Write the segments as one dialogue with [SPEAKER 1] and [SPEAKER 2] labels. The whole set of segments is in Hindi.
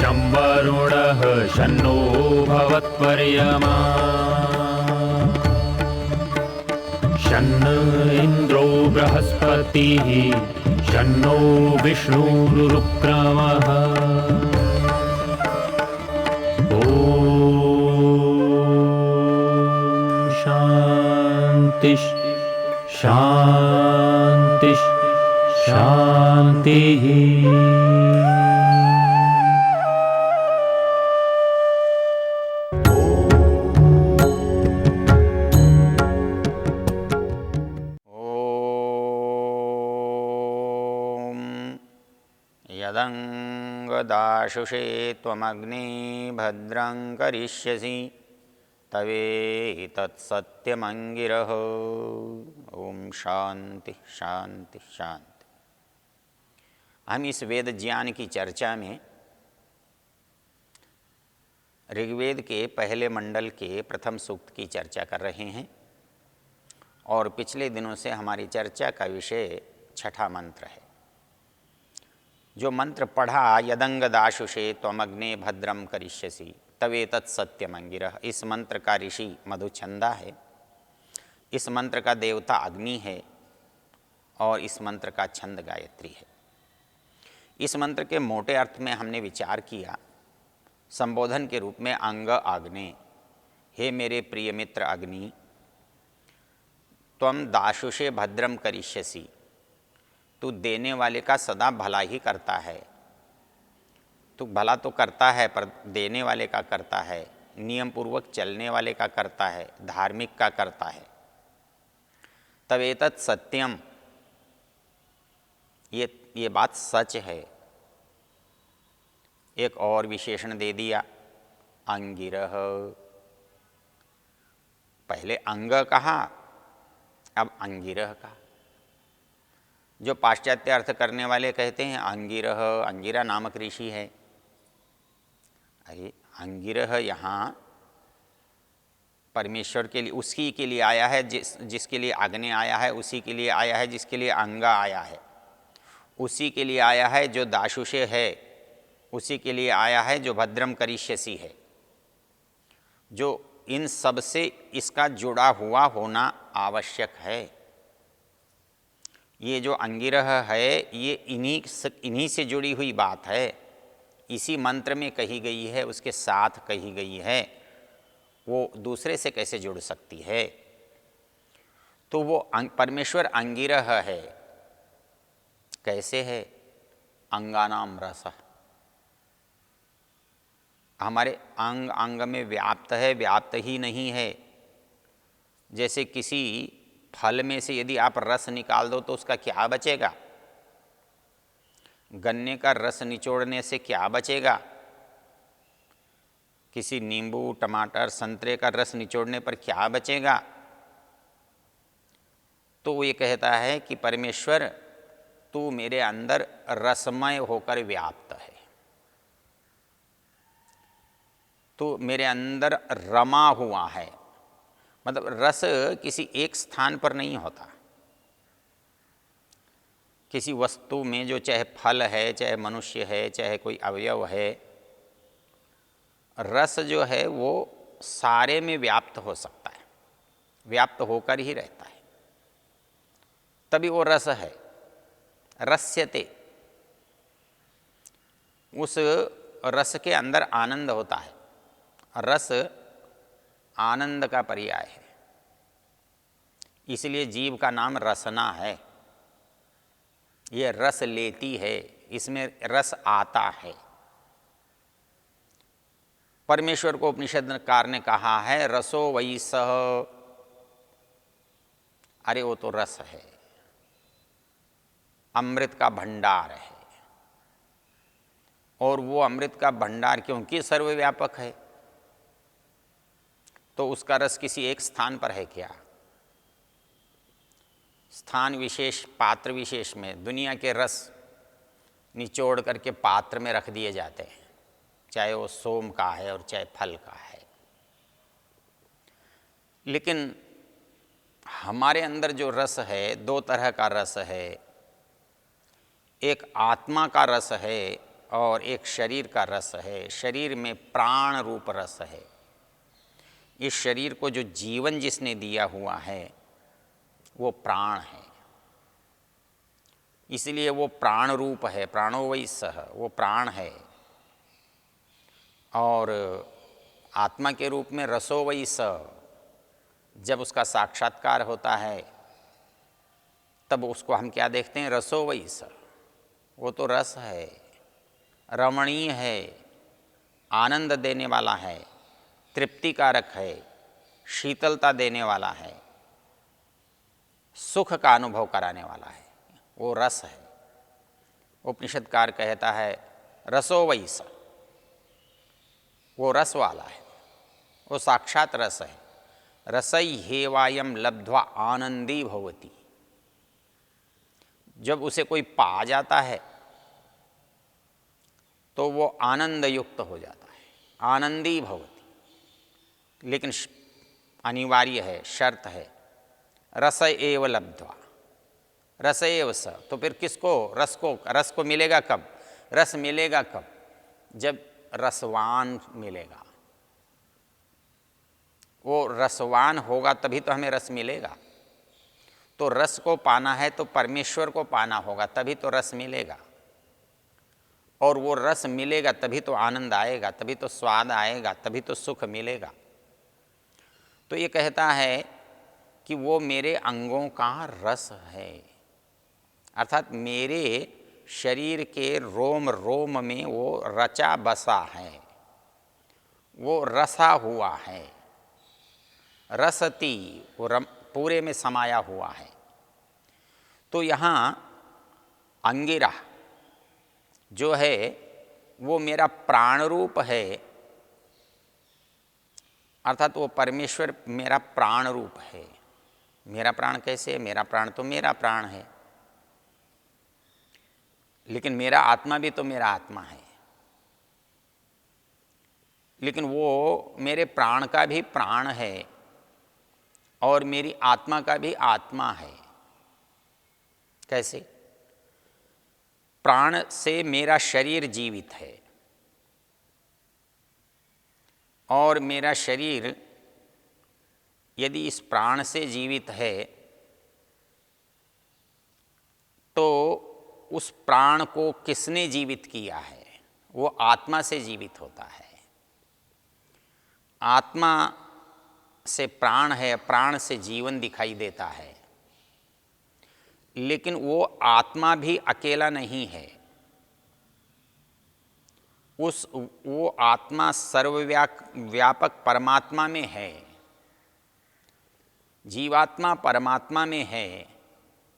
[SPEAKER 1] शं वरुणः शन्नो भवत्वर्यमा शन्न इन्द्रो बृहस्पतिः शन्नो विष्णुरुक्रमः ॐ शान्ति शान्ति शान्तिः।
[SPEAKER 2] यदङ्गदाशुषे त्वमग्ने भद्रं करिष्यसि तवेतत्सत्यमङ्गिरः। ओम शांति शांति शांति। हम इस वेद ज्ञान की चर्चा में ऋग्वेद के पहले मंडल के प्रथम सूक्त की चर्चा कर रहे हैं और पिछले दिनों से हमारी चर्चा का विषय छठा मंत्र है। जो मंत्र पढ़ा, यदंगदाशुषे त्वमग्ने भद्रम करिष्यसि तवेतत् सत्यमंगिरः, इस मंत्र का ऋषि मधुचंदा है, इस मंत्र का देवता अग्नि है और इस मंत्र का छंद गायत्री है। इस मंत्र के मोटे अर्थ में हमने विचार किया, संबोधन के रूप में अंग आग्ने, हे मेरे प्रिय मित्र अग्नि, त्वम दाशुषे भद्रम करिष्यसि, तू देने वाले का सदा भला ही करता है। तू भला तो करता है पर देने वाले का करता है, नियम पूर्वक चलने वाले का करता है, धार्मिक का करता है। तवेतत् सत्यम, ये बात सच है। एक और विशेषण दे दिया, अंगिरह। पहले अंग कहा, अब अंगिरह कहा। जो पाश्चात्य अर्थ करने वाले कहते हैं अंगिरह, अंगिरा नामक ऋषि है। अरे अंगिरह यहाँ परमेश्वर के लिए, उसी के लिए आया है जिसके लिए अग्नि आया है, उसी के लिए आया है जिसके लिए अंगा आया है, उसी के लिए आया है जो दाशुषे है, उसी के लिए आया है जो भद्रम करिष्यसि है। जो इन सब से इसका जुड़ा हुआ होना आवश्यक है। ये जो अंगिरह है ये इन्हीं से जुड़ी हुई बात है, इसी मंत्र में कही गई है, उसके साथ कही गई है, वो दूसरे से कैसे जुड़ सकती है। तो वो परमेश्वर अंगिरह है। कैसे है? अंगानाम रसः, हमारे अंग अंग में व्याप्त है, व्याप्त ही नहीं है। जैसे किसी फल में से यदि आप रस निकाल दो तो उसका क्या बचेगा? गन्ने का रस निचोड़ने से क्या बचेगा? किसी नींबू, टमाटर, संतरे का रस निचोड़ने पर क्या बचेगा? तो वो ये कहता है कि परमेश्वर तू मेरे अंदर रसमय होकर व्याप्त है, तू मेरे अंदर रमा हुआ है। मतलब रस किसी एक स्थान पर नहीं होता। किसी वस्तु में, जो चाहे फल है, चाहे मनुष्य है, चाहे कोई अवयव है, रस जो है वो सारे में व्याप्त हो सकता है, व्याप्त होकर ही रहता है, तभी वो रस है। रस्यते, उस रस के अंदर आनंद होता है। रस आनंद का पर्याय है, इसलिए जीव का नाम रसना है। ये रस लेती है, इसमें रस आता है। परमेश्वर को उपनिषदकार ने कहा है रसो वही सह। अरे वो तो रस है, अमृत का भंडार है। और वो अमृत का भंडार क्योंकि सर्वव्यापक है, तो उसका रस किसी एक स्थान पर है क्या? स्थान विशेष, पात्र विशेष में दुनिया के रस निचोड़ करके पात्र में रख दिए जाते हैं, चाहे वो सोम का है और चाहे फल का है। लेकिन हमारे अंदर जो रस है, दो तरह का रस है। एक आत्मा का रस है और एक शरीर का रस है। शरीर में प्राण रूप रस है। इस शरीर को जो जीवन जिसने दिया हुआ है वो प्राण है, इसलिए वो प्राण रूप है। प्राणो वै सः, वो प्राण है। और आत्मा के रूप में रसो वै सः, जब उसका साक्षात्कार होता है तब उसको हम क्या देखते हैं? रसो वै सः, वो तो रस है, रमणीय है, आनंद देने वाला है, तृप्तिकारक है, शीतलता देने वाला है, सुख का अनुभव कराने वाला है, वो रस है। उपनिषदकार कहता है रसो वै सः, वो रस वाला है, वो साक्षात रस है। रसई हेवायम लब्ध्वा आनंदी भवति। जब उसे कोई पा जाता है तो वो आनंद युक्त हो जाता है, आनंदी भवति। लेकिन अनिवार्य है, शर्त है, रस एव लब्ध्वा, रस एव स। तो फिर किसको? रस को मिलेगा कब? रस मिलेगा कब? जब रसवान मिलेगा। वो रसवान होगा तभी तो हमें रस मिलेगा। तो रस को पाना है तो परमेश्वर को पाना होगा, तभी तो रस मिलेगा। और वो रस मिलेगा तभी तो आनंद आएगा, तभी तो स्वाद आएगा, तभी तो सुख मिलेगा। तो ये कहता है कि वो मेरे अंगों का रस है, अर्थात मेरे शरीर के रोम रोम में वो रचा बसा है, वो रसा हुआ है। रसती, वो पूरे में समाया हुआ है। तो यहाँ अंगिरा जो है वो मेरा प्राण रूप है, अर्थात वो परमेश्वर मेरा प्राण रूप है। मेरा प्राण कैसे है? मेरा प्राण तो मेरा प्राण है, लेकिन मेरा आत्मा भी तो मेरा आत्मा है। लेकिन वो मेरे प्राण का भी प्राण है और मेरी आत्मा का भी आत्मा है। कैसे? प्राण से मेरा शरीर जीवित है और मेरा शरीर यदि इस प्राण से जीवित है तो उस प्राण को किसने जीवित किया है? वो आत्मा से जीवित होता है। आत्मा से प्राण है, प्राण से जीवन दिखाई देता है। लेकिन वो आत्मा भी अकेला नहीं है। वो आत्मा सर्वव्यापक परमात्मा में है। जीवात्मा परमात्मा में है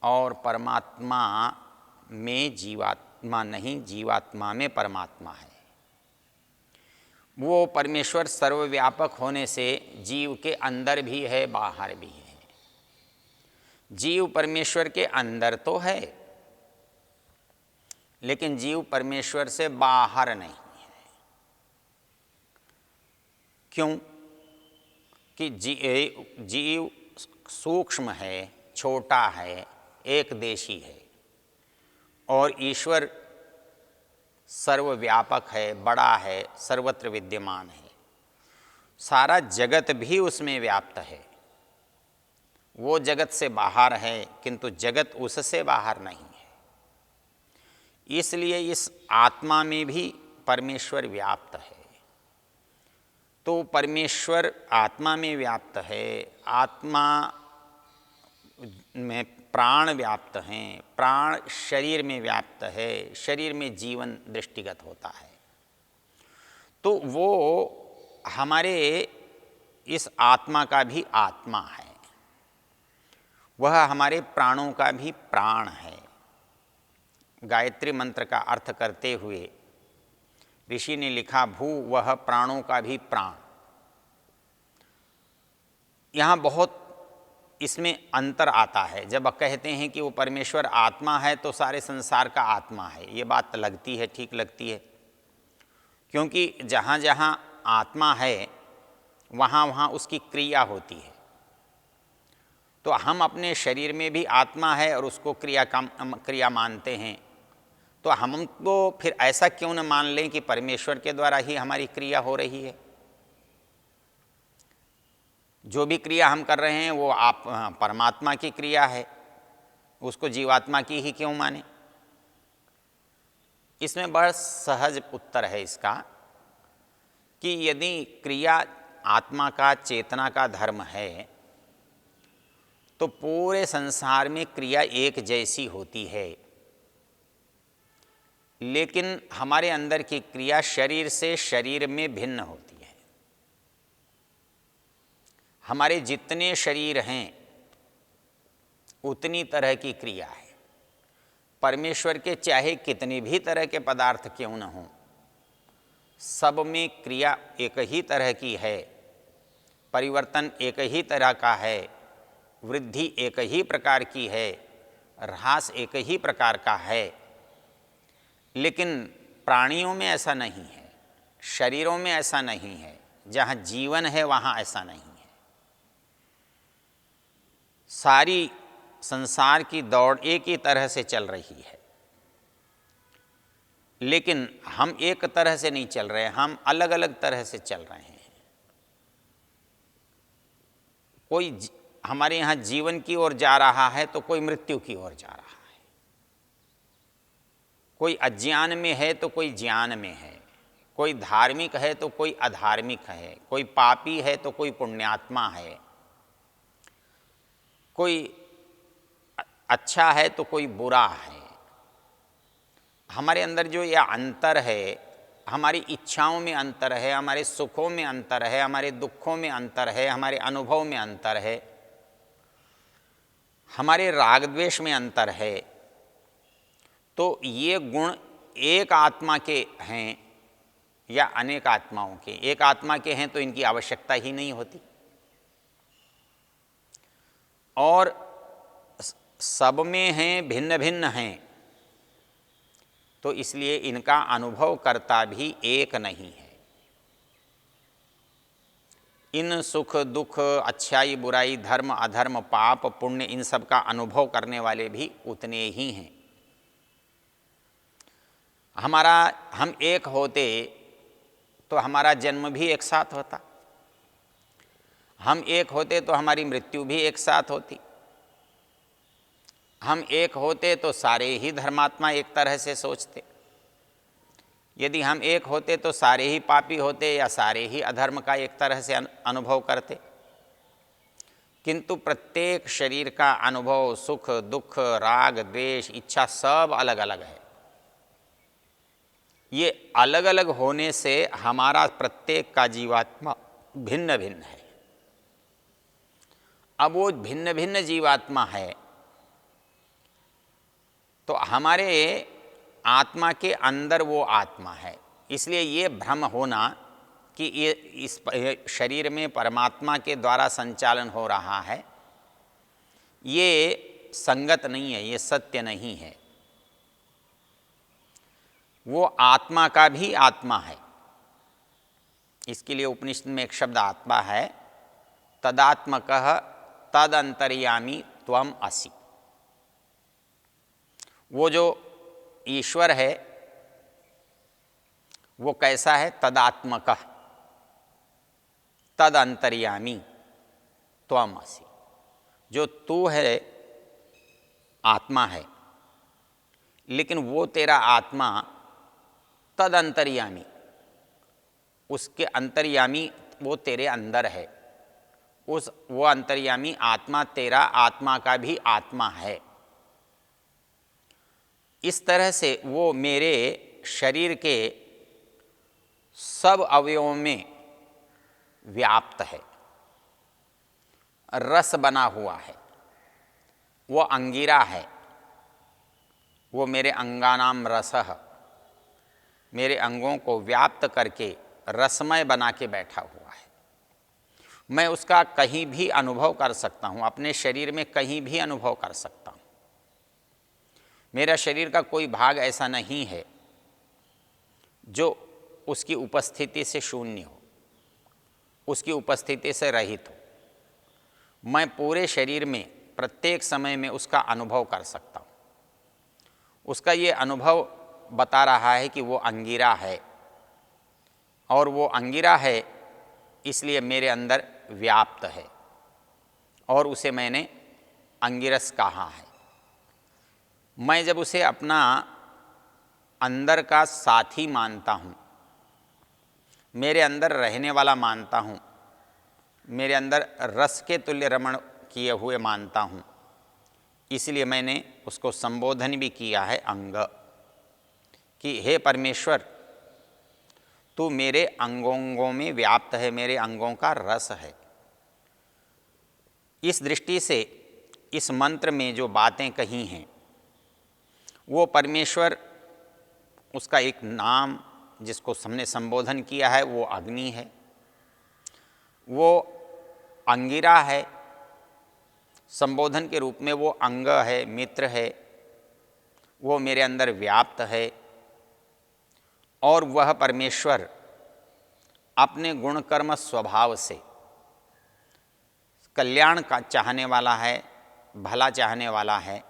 [SPEAKER 2] और परमात्मा में जीवात्मा नहीं, जीवात्मा में परमात्मा है। वो परमेश्वर सर्वव्यापक होने से जीव के अंदर भी है, बाहर भी है। जीव परमेश्वर के अंदर तो है, लेकिन जीव परमेश्वर से बाहर नहीं है। क्यों? कि जीव सूक्ष्म है, छोटा है, एकदेशी है और ईश्वर सर्वव्यापक है, बड़ा है, सर्वत्र विद्यमान है। सारा जगत भी उसमें व्याप्त है। वो जगत से बाहर है किंतु जगत उससे बाहर नहीं है। इसलिए इस आत्मा में भी परमेश्वर व्याप्त है। तो परमेश्वर आत्मा में व्याप्त है, आत्मा में प्राण व्याप्त हैं, प्राण शरीर में व्याप्त है, शरीर में जीवन दृष्टिगत होता है। तो वो हमारे इस आत्मा का भी आत्मा है, वह हमारे प्राणों का भी प्राण है। गायत्री मंत्र का अर्थ करते हुए ऋषि ने लिखा भू वह प्राणों का भी प्राण। यहाँ बहुत इसमें अंतर आता है। जब कहते हैं कि वो परमेश्वर आत्मा है तो सारे संसार का आत्मा है, ये बात लगती है, ठीक लगती है, क्योंकि जहाँ जहाँ आत्मा है वहाँ वहाँ उसकी क्रिया होती है। तो हम अपने शरीर में भी आत्मा है और उसको क्रिया मानते हैं। तो हम तो फिर ऐसा क्यों न मान लें कि परमेश्वर के द्वारा ही हमारी क्रिया हो रही है। जो भी क्रिया हम कर रहे हैं वो आप परमात्मा की क्रिया है, उसको जीवात्मा की ही क्यों माने। इसमें बड़ा सहज उत्तर है इसका कि यदि क्रिया आत्मा का, चेतना का धर्म है तो पूरे संसार में क्रिया एक जैसी होती है, लेकिन हमारे अंदर की क्रिया शरीर से शरीर में भिन्न होती है। हमारे जितने शरीर हैं उतनी तरह की क्रिया है। परमेश्वर के चाहे कितने भी तरह के पदार्थ क्यों न हों, सब में क्रिया एक ही तरह की है, परिवर्तन एक ही तरह का है, वृद्धि एक ही प्रकार की है, ह्रास एक ही प्रकार का है। लेकिन प्राणियों में ऐसा नहीं है, शरीरों में ऐसा नहीं है, जहाँ जीवन है वहाँ ऐसा नहीं है। सारी संसार की दौड़ एक ही तरह से चल रही है, लेकिन हम एक तरह से नहीं चल रहे, हम अलग अलग तरह से चल रहे हैं। कोई हमारे यहाँ जीवन की ओर जा रहा है तो कोई मृत्यु की ओर जा रहा है, कोई अज्ञान में है तो कोई ज्ञान में है, कोई धार्मिक है तो कोई अधार्मिक है, कोई पापी है तो कोई पुण्यात्मा है, कोई अच्छा है तो कोई बुरा है। हमारे अंदर जो यह अंतर है, हमारी इच्छाओं में अंतर है, हमारे सुखों में अंतर है, हमारे दुखों में अंतर है, हमारे अनुभव में अंतर है, हमारे राग द्वेष में अंतर है, तो ये गुण एक आत्मा के हैं या अनेक आत्माओं के। एक आत्मा के हैं तो इनकी आवश्यकता ही नहीं होती, और सब में हैं, भिन्न भिन्न हैं, तो इसलिए इनका अनुभव करता भी एक नहीं है। इन सुख दुख, अच्छाई बुराई, धर्म अधर्म, पाप पुण्य, इन सब का अनुभव करने वाले भी उतने ही हैं। हम एक होते तो हमारा जन्म भी एक साथ होता, हम एक होते तो हमारी मृत्यु भी एक साथ होती, हम एक होते तो सारे ही धर्मात्मा एक तरह से सोचते, यदि हम एक होते तो सारे ही पापी होते या सारे ही अधर्म का एक तरह से अनुभव करते। किंतु प्रत्येक शरीर का अनुभव, सुख दुख, राग द्वेष, इच्छा सब अलग अलग है। ये अलग अलग होने से हमारा प्रत्येक का जीवात्मा भिन्न भिन्न है। अब वो भिन्न भिन्न जीवात्मा है तो हमारे आत्मा के अंदर वो आत्मा है, इसलिए ये भ्रम होना कि ये इस शरीर में परमात्मा के द्वारा संचालन हो रहा है, ये संगत नहीं है, ये सत्य नहीं है। वो आत्मा का भी आत्मा है। इसके लिए उपनिषद में एक शब्द आत्मा है, तदात्मकः तदंतर्यामी त्वम असि। वो जो ईश्वर है वो कैसा है? तदात्मकः तदंतर्यामी त्वम असि। जो तू है आत्मा है, लेकिन वो तेरा आत्मा तदंतर्यामी, उसके अंतर्यामी वो तेरे अंदर है। वो अंतर्यामी आत्मा तेरा आत्मा का भी आत्मा है। इस तरह से वो मेरे शरीर के सब अवयवों में व्याप्त है, रस बना हुआ है, वो अंगिरा है, वो मेरे अंगानाम रसः, मेरे अंगों को व्याप्त करके रसमय बना के बैठा हुआ है। मैं उसका कहीं भी अनुभव कर सकता हूँ, अपने शरीर में कहीं भी अनुभव कर सकता हूँ। मेरा शरीर का कोई भाग ऐसा नहीं है जो उसकी उपस्थिति से शून्य हो, उसकी उपस्थिति से रहित हो। मैं पूरे शरीर में प्रत्येक समय में उसका अनुभव कर सकता हूँ। उसका ये अनुभव बता रहा है कि वो अंगिरा है, और वो अंगिरा है इसलिए मेरे अंदर व्याप्त है, और उसे मैंने अंगिरस कहा है। मैं जब उसे अपना अंदर का साथी मानता हूँ, मेरे अंदर रहने वाला मानता हूँ, मेरे अंदर रस के तुल्य रमण किए हुए मानता हूँ, इसलिए मैंने उसको संबोधन भी किया है अंग, कि हे परमेश्वर, तू मेरे अंगों में व्याप्त है, मेरे अंगों का रस है। इस दृष्टि से इस मंत्र में जो बातें कही हैं वो परमेश्वर, उसका एक नाम जिसको हमने संबोधन किया है वो अग्नि है, वो अंगिरा है, संबोधन के रूप में वो अंग है, मित्र है, वो मेरे अंदर व्याप्त है, और वह परमेश्वर अपने गुण कर्म स्वभाव से कल्याण का चाहने वाला है, भला चाहने वाला है।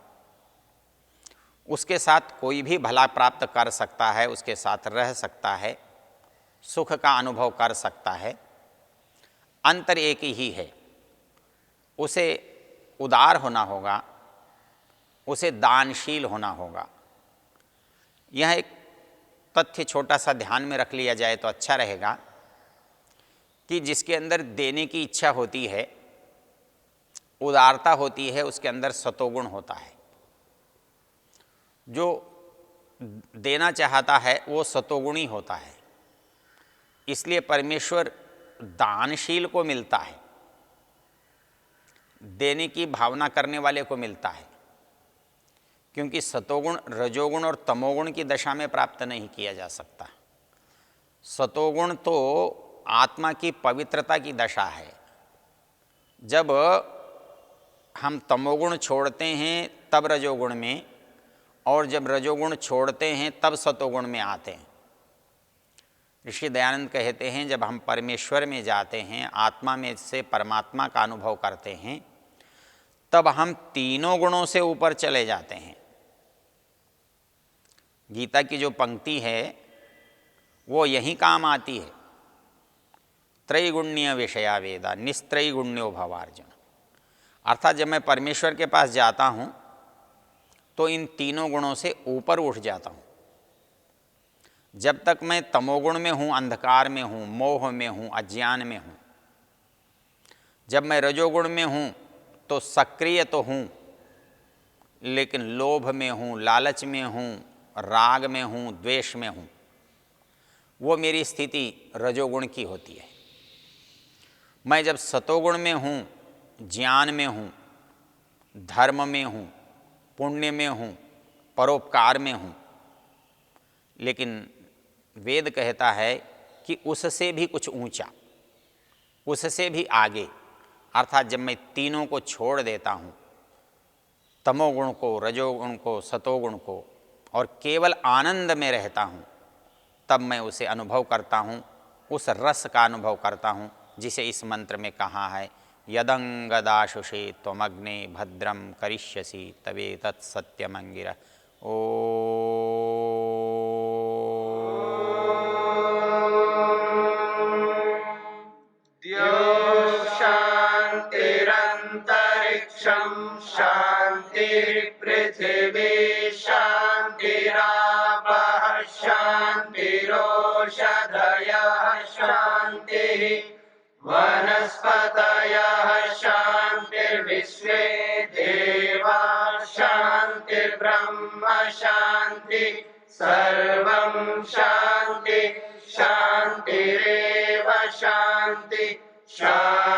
[SPEAKER 2] उसके साथ कोई भी भला प्राप्त कर सकता है, उसके साथ रह सकता है, सुख का अनुभव कर सकता है। अंतर एक ही है, उसे उदार होना होगा, उसे दानशील होना होगा। यह एक तथ्य छोटा सा ध्यान में रख लिया जाए तो अच्छा रहेगा कि जिसके अंदर देने की इच्छा होती है, उदारता होती है, उसके अंदर सतोगुण होता है। जो देना चाहता है वो सतोगुणी होता है, इसलिए परमेश्वर दानशील को मिलता है, देने की भावना करने वाले को मिलता है, क्योंकि सतोगुण रजोगुण और तमोगुण की दशा में प्राप्त नहीं किया जा सकता। सतोगुण तो आत्मा की पवित्रता की दशा है। जब हम तमोगुण छोड़ते हैं तब रजोगुण में, और जब रजोगुण छोड़ते हैं तब सतोगुण में आते हैं। ऋषि दयानंद कहते हैं, जब हम परमेश्वर में जाते हैं, आत्मा में से परमात्मा का अनुभव करते हैं, तब हम तीनों गुणों से ऊपर चले जाते हैं। गीता की जो पंक्ति है वो यही काम आती है, त्रैगुण्य विषया वेदा निस्त्रैगुण्यो भवार्जुन। अर्थात जब मैं परमेश्वर के पास जाता हूँ तो इन तीनों गुणों से ऊपर उठ जाता हूँ। जब तक मैं तमोगुण में हूँ, अंधकार में हूँ, मोह में हूँ, अज्ञान में हूँ, जब मैं रजोगुण में हूँ तो सक्रिय तो हूँ, लेकिन लोभ में हूँ, लालच में हूँ, राग में हूँ, द्वेष में हूँ। वो मेरी स्थिति रजोगुण की होती है। मैं जब सतोगुण में हूँ, ज्ञान में हूँ, धर्म में हूँ, पुण्य में हूँ, परोपकार में हूँ, लेकिन वेद कहता है कि उससे भी कुछ ऊंचा, उससे भी आगे, अर्थात जब मैं तीनों को छोड़ देता हूँ, तमोगुण को, रजोगुण को, सतोगुण को, और केवल आनंद में रहता हूँ, तब मैं उसे अनुभव करता हूँ, उस रस का अनुभव करता हूँ जिसे इस मंत्र में कहा है, यदंगदाशुषे त्वमग्ने भद्रम करिष्यसि तवे तत्सत्यमंगिर। ओ
[SPEAKER 3] शान्तिरन्तरिक्षं शान्तिर्पृथिवी शान्तिरापः शान्तिरोषधयः शान्तिः वनस्पतयः शान्तिर्विश्वे देवा शान्तिर्ब्रह्म शान्ति सर्वं शान्ति शान्तिरेव शान्ति शान्ति।